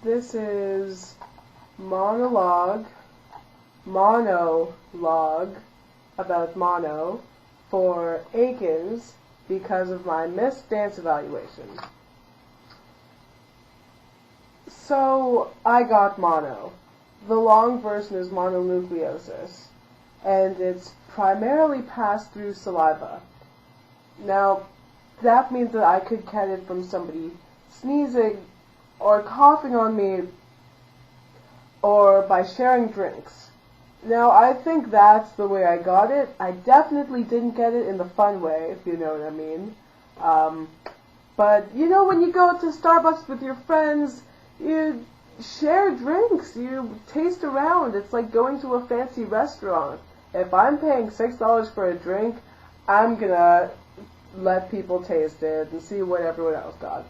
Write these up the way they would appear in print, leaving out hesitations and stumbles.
This is monologue about mono for Akins because of my missed dance evaluation. So I got mono. The long version is mononucleosis, and it's primarily passed through saliva. Now, that means that I could get it from somebody sneezing or coughing on me or by sharing drinks. Now, I think that's the way I got it. I definitely didn't get it in the fun way, if you know what I mean. But, you know, when you go to Starbucks with your friends, you share drinks, you taste around. It's like going to a fancy restaurant. If I'm paying $6 for a drink, I'm gonna let people taste it and see what everyone else got.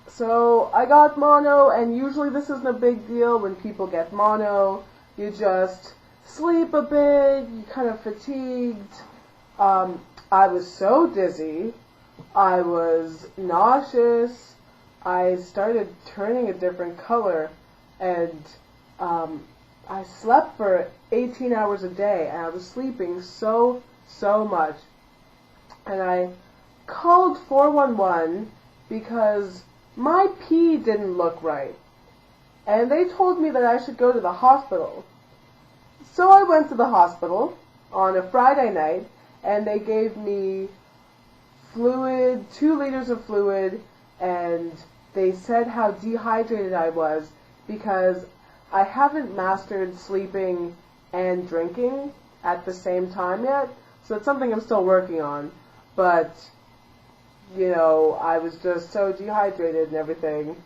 So I got mono, and usually this isn't a big deal when people get mono. You just sleep a bit, you're kind of fatigued. I was so dizzy. I was nauseous. I started turning a different color, and I slept for 18 hours a day, and I was sleeping so much. And I called 411 because my pee didn't look right, and they told me that I should go to the hospital. So I went to the hospital on a Friday night, and they gave me fluid, 2 liters of fluid, and they said how dehydrated I was because I haven't mastered sleeping and drinking at the same time yet, so it's something I'm still working on. But, you know, I was just so dehydrated and everything,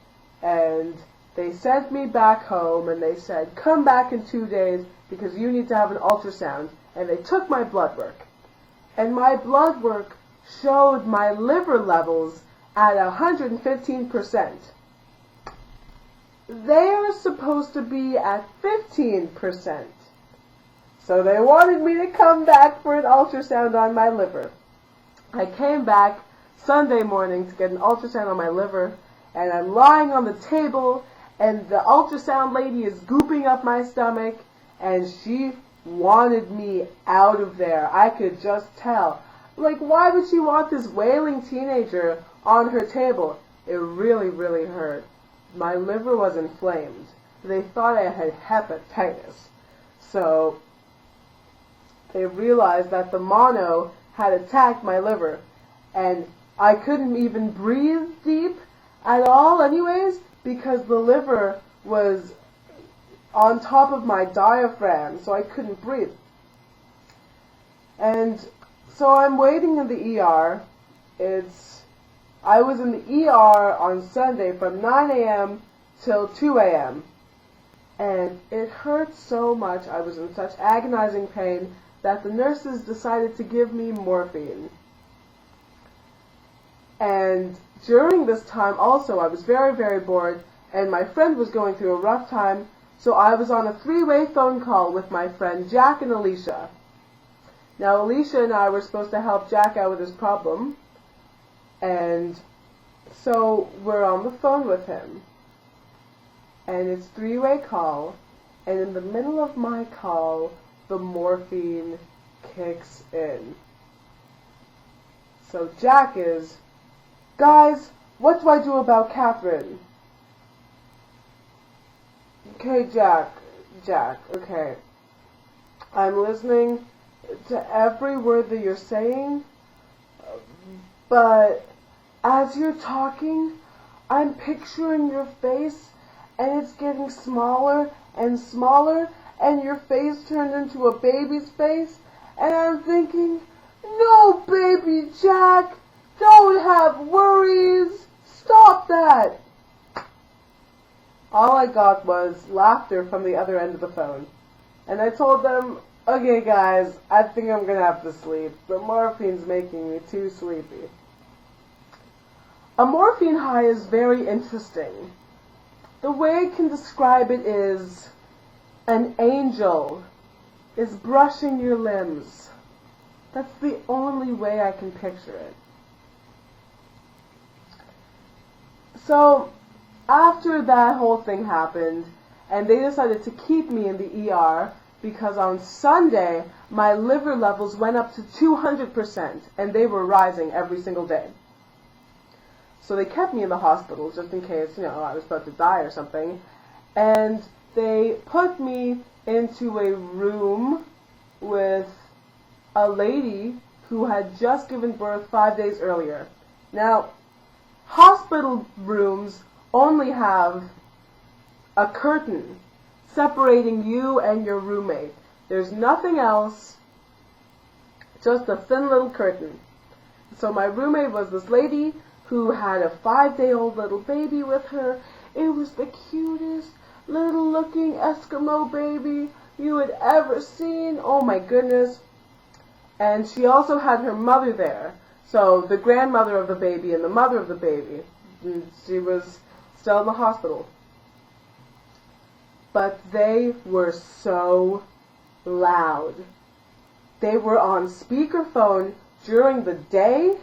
and they sent me back home, and they said, come back in 2 days because you need to have an ultrasound, and they took my blood work. And my blood work showed my liver levels at 115%. They are supposed to be at 15%. So they wanted me to come back for an ultrasound on my liver. I came back Sunday morning to get an ultrasound on my liver, and I'm lying on the table, and the ultrasound lady is gooping up my stomach, and she wanted me out of there. I could just tell. Like, why would she want this wailing teenager on her table? It really hurt. My liver was inflamed. They thought I had hepatitis. So they realized that the mono had attacked my liver, and I couldn't even breathe deep at all anyways because the liver was on top of my diaphragm, so I couldn't breathe. And so I'm waiting in the ER. I was in the ER on Sunday from 9 a.m. till 2 a.m. And it hurt so much. I was in such agonizing pain that the nurses decided to give me morphine. And during this time also, I was very bored, and my friend was going through a rough time, so I was on a 3-way phone call with my friend Jack and Alicia. Now, Alicia and I were supposed to help Jack out with his problem, and so we're on the phone with him. And it's 3-way call, and in the middle of my call, the morphine kicks in. So Jack is, guys, what do I do about Catherine? Okay, Jack, okay. I'm listening to every word that you're saying, but as you're talking, I'm picturing your face, and it's getting smaller and smaller, and your face turned into a baby's face, and I'm thinking, no, baby Jack, don't have worries, stop that. All I got was laughter from the other end of the phone. And I told them, okay guys, I think I'm gonna have to sleep. The morphine's making me too sleepy. A morphine high is very interesting. The way I can describe it is an angel is brushing your limbs. That's the only way I can picture it. So after that whole thing happened, and they decided to keep me in the ER because on Sunday my liver levels went up to 200% and they were rising every single day. So they kept me in the hospital just in case, I was about to die or something. And they put me into a room with a lady who had just given birth 5 days earlier. Now, hospital rooms only have a curtain separating you and your roommate. There's nothing else, just a thin little curtain. So my roommate was this lady who had a 5-day-old little baby with her. It was the cutest little looking Eskimo baby you had ever seen. Oh my goodness. And she also had her mother there. So the grandmother of the baby and the mother of the baby. And she was still in the hospital. But they were so loud. They were on speakerphone during the day,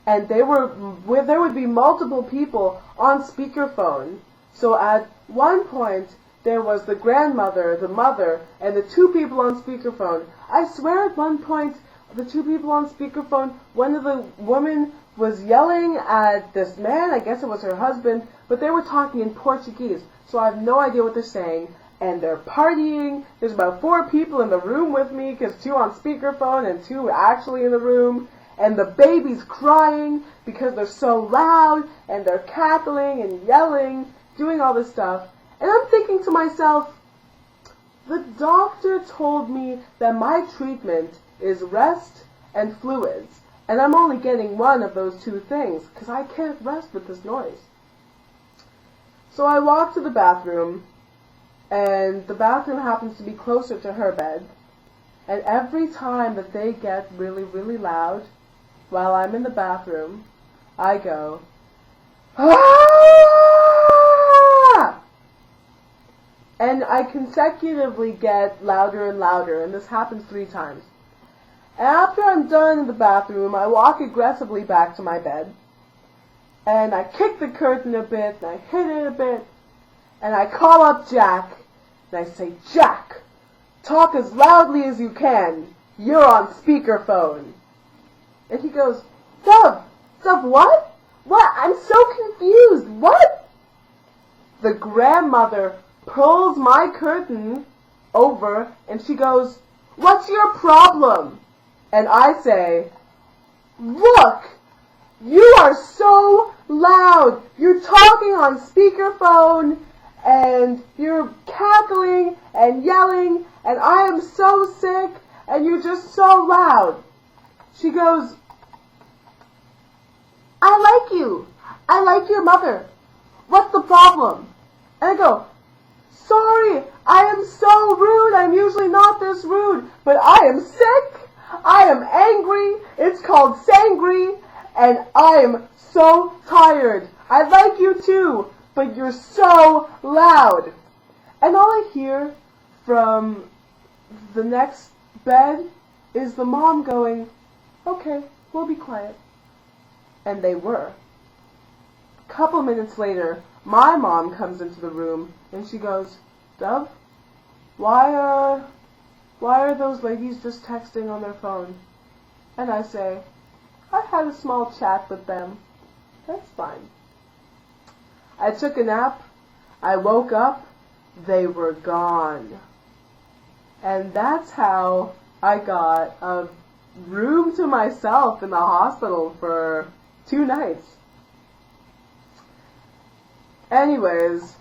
and there would be multiple people on speakerphone. So at one point, there was the grandmother, the mother, and the two people on speakerphone. I swear at one point, the two people on speakerphone, one of the women was yelling at this man, I guess it was her husband, but they were talking in Portuguese, so I have no idea what they're saying. And they're partying. There's about 4 people in the room with me, because 2 on speakerphone and 2 actually in the room. And the baby's crying because they're so loud, and they're cackling and yelling, doing all this stuff. And I'm thinking to myself, the doctor told me that my treatment is rest and fluids, and I'm only getting one of those 2 things, because I can't rest with this noise. So I walk to the bathroom, and the bathroom happens to be closer to her bed, and every time that they get really, really loud, while I'm in the bathroom, I go, "Ah!" And I consecutively get louder and louder, and this happens 3 times. After I'm done in the bathroom, I walk aggressively back to my bed, and I kick the curtain a bit, and I hit it a bit, and I call up Jack, and I say, "Jack, talk as loudly as you can. You're on speakerphone." And he goes, Dove, what? What? I'm so confused. What? The grandmother pulls my curtain over, and she goes, "What's your problem?" And I say, "Look, you are so loud. You're talking on speakerphone, and you're cackling and yelling, and I am so sick, and you're just so loud." She goes, "I like you. I like your mother. What's the problem?" And I go, "Sorry, I am so rude. I'm usually not this rude, but I am sick. I am angry. It's called sangry, and I am so tired. I like you too, but you're so loud." And all I hear from the next bed is the mom going, "Okay, we'll be quiet." And they were. A couple minutes later, my mom comes into the room, and she goes, "Dove, why are those ladies just texting on their phone?" And I say, "I had a small chat with them. That's fine." I took a nap. I woke up. They were gone. And that's how I got a room to myself in the hospital for 2 nights. Anyways,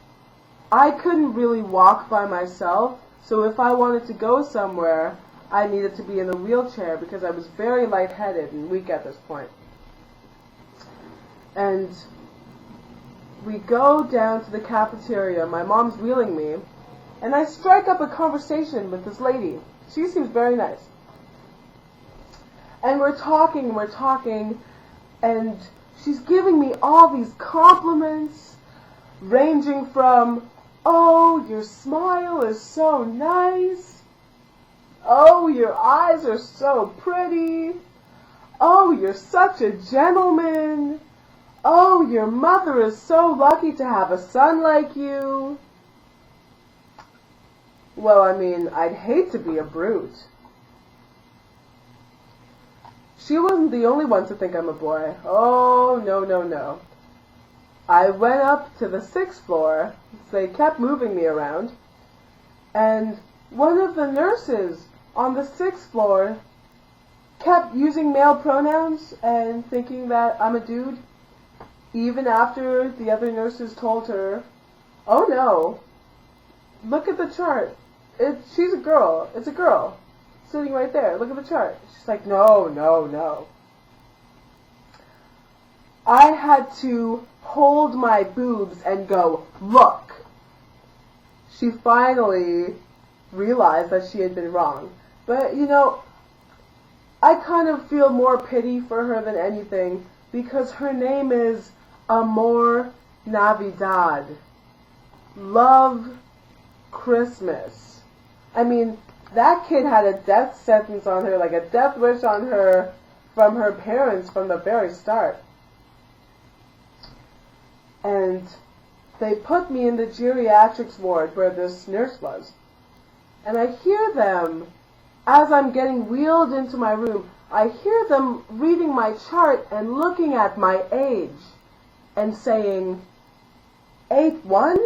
I couldn't really walk by myself, so if I wanted to go somewhere, I needed to be in a wheelchair because I was very lightheaded and weak at this point. And we go down to the cafeteria. My mom's wheeling me, and I strike up a conversation with this lady. She seems very nice. And we're talking, and she's giving me all these compliments, ranging from, "Oh, your smile is so nice. Oh, your eyes are so pretty. Oh, you're such a gentleman. "Oh, your mother is so lucky to have a son like you." Well, I mean, I'd hate to be a brute. She wasn't the only one to think I'm a boy. Oh, no, no, no. I went up to the 6th floor. They kept moving me around. And one of the nurses on the 6th floor kept using male pronouns and thinking that I'm a dude, even after the other nurses told her, "Oh no, look at the chart. She's a girl. It's a girl sitting right there. Look at the chart." She's like, "No, no, no." I had to hold my boobs and go, "Look." She finally realized that she had been wrong. But, I kind of feel more pity for her than anything because her name is Amor Navidad. Love Christmas. I mean, that kid had a death sentence on her, like a death wish on her from her parents from the very start. And they put me in the geriatrics ward where this nurse was. And I hear them, as I'm getting wheeled into my room, I hear them reading my chart and looking at my age and saying, 8'1"?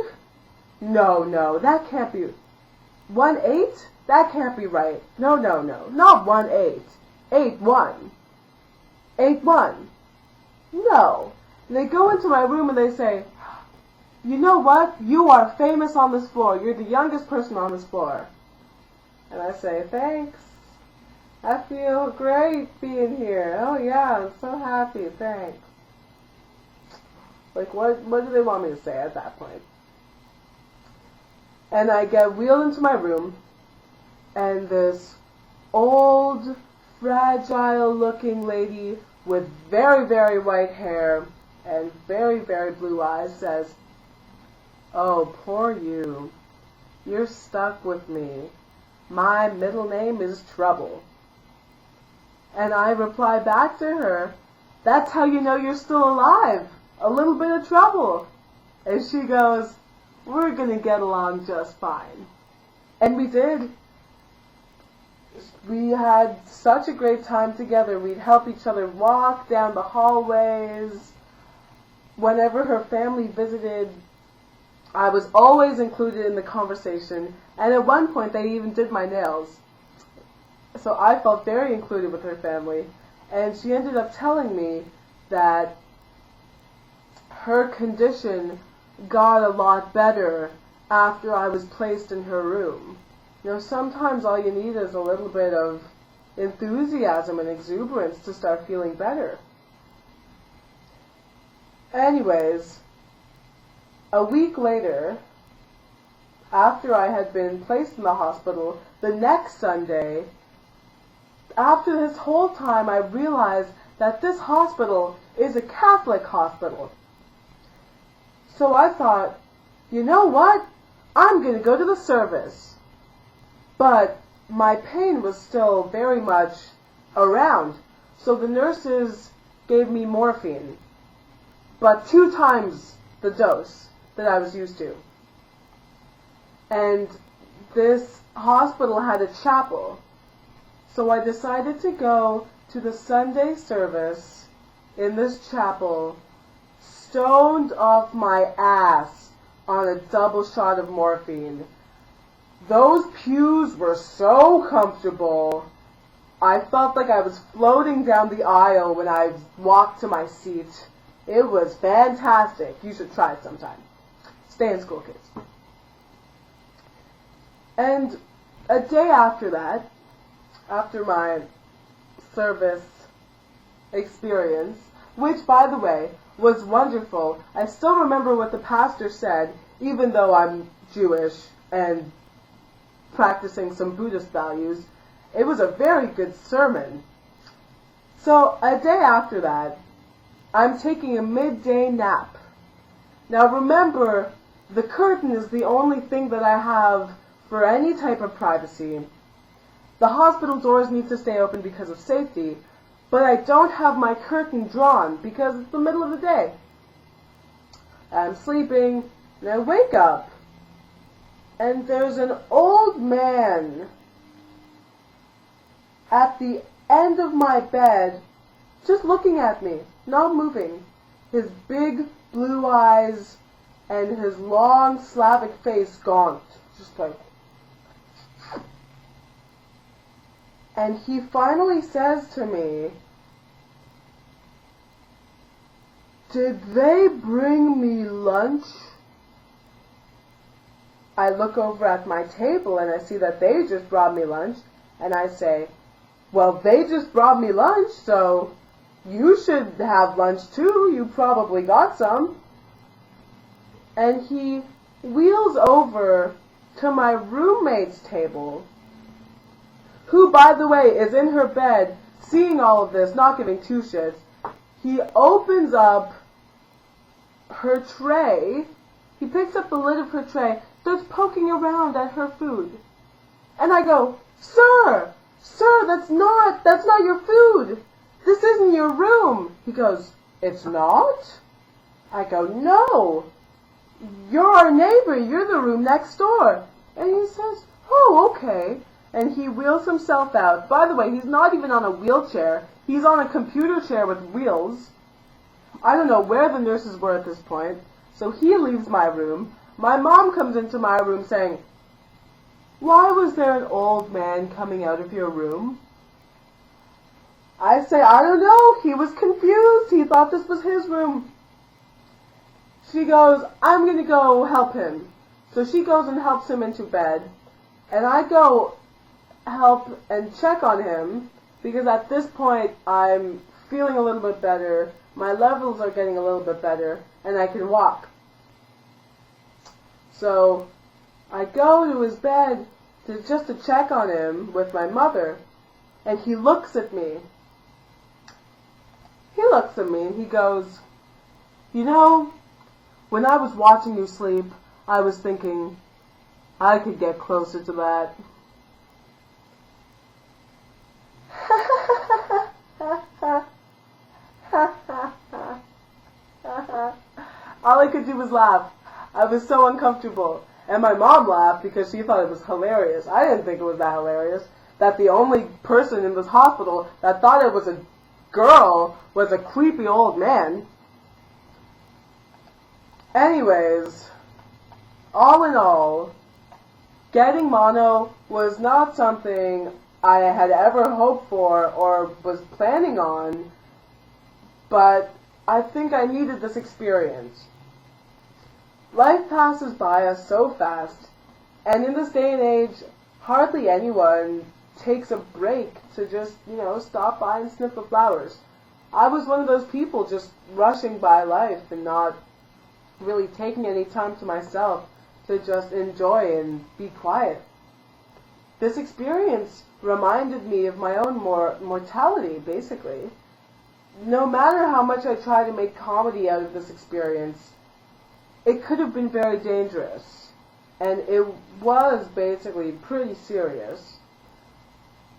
No, no, that can't be. 1'8"? That can't be right. No, no, no, not 1'8". 8'1". 8'1". No. And they go into my room and they say, "You know what? You are famous on this floor. You're the youngest person on this floor." And I say, "Thanks. I feel great being here. Oh yeah, I'm so happy. Thanks." Like, what do they want me to say at that point? And I get wheeled into my room, and this old, fragile-looking lady with very, very white hair and very, very blue eyes says, "Oh, poor you. You're stuck with me. My middle name is Trouble." And I reply back to her, "That's how you know you're still alive. A little bit of trouble." And she goes, "We're going to get along just fine." And we did. We had such a great time together. We'd help each other walk down the hallways. Whenever her family visited, I was always included in the conversation. And at one point, they even did my nails. So I felt very included with her family. And she ended up telling me that her condition got a lot better after I was placed in her room. Sometimes all you need is a little bit of enthusiasm and exuberance to start feeling better. Anyways, a week later, after I had been placed in the hospital, the next Sunday, after this whole time, I realized that this hospital is a Catholic hospital. So I thought, you know what? I'm going to go to the service. But my pain was still very much around. So the nurses gave me morphine, but 2 times the dose that I was used to. And this hospital had a chapel. So I decided to go to the Sunday service in this chapel, stoned off my ass on a double shot of morphine. Those pews were so comfortable. I felt like I was floating down the aisle when I walked to my seat. It was fantastic. You should try it sometime. Stay in school, kids. And a day after that, after my service experience, which, by the way, was wonderful. I still remember what the pastor said, even though I'm Jewish and practicing some Buddhist values. It was a very good sermon. So a day after that, I'm taking a midday nap. Now remember, the curtain is the only thing that I have for any type of privacy. The hospital doors need to stay open because of safety, but I don't have my curtain drawn because it's the middle of the day. I'm sleeping, and I wake up, and there's an old man at the end of my bed, just looking at me, not moving. His big blue eyes and his long Slavic face gaunt, just like. And he finally says to me, "Did they bring me lunch?" I look over at my table and I see that they just brought me lunch, and I say, "Well, they just brought me lunch, so you should have lunch too. You probably got some." And he wheels over to my roommate's table, who, by the way, is in her bed, seeing all of this, not giving two shits. He opens up her tray, he picks up the lid of her tray, starts poking around at her food. And I go, Sir, that's not your food. This isn't your room." He goes, "It's not?" I go, "No. You're our neighbor. You're the room next door." And he says, "Oh, okay." And he wheels himself out. By the way, he's not even on a wheelchair. He's on a computer chair with wheels. I don't know where the nurses were at this point. So he leaves my room. My mom comes into my room saying, "Why was there an old man coming out of your room?" I say, "I don't know. He was confused. He thought this was his room." She goes, "I'm going to go help him." So she goes and helps him into bed. And I go help and check on him, because at this point I'm feeling a little bit better. My levels are getting a little bit better, and I can walk. So I go to his bed just to check on him with my mother, and he looks at me. He looks at me and he goes, "You know, when I was watching you sleep, I was thinking I could get closer to that." All I could do was laugh. I was so uncomfortable. And my mom laughed because she thought it was hilarious. I didn't think it was that hilarious. That the only person in this hospital that thought it was a girl was a creepy old man. Anyways, all in all, getting mono was not something I had ever hoped for or was planning on, but I think I needed this experience. Life passes by us so fast, and in this day and age, hardly anyone takes a break to just, stop by and sniff the flowers. I was one of those people just rushing by life and not really taking any time to myself to just enjoy and be quiet. This experience reminded me of my own mortality, basically. No matter how much I try to make comedy out of this experience, it could have been very dangerous, and it was basically pretty serious.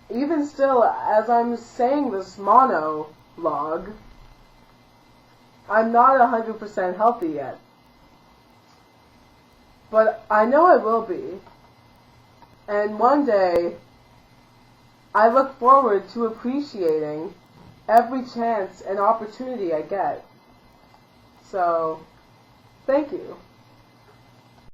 Even still, as I'm saying this monologue, I'm not 100% healthy yet. But I know I will be. And one day, I look forward to appreciating every chance and opportunity I get. So, thank you.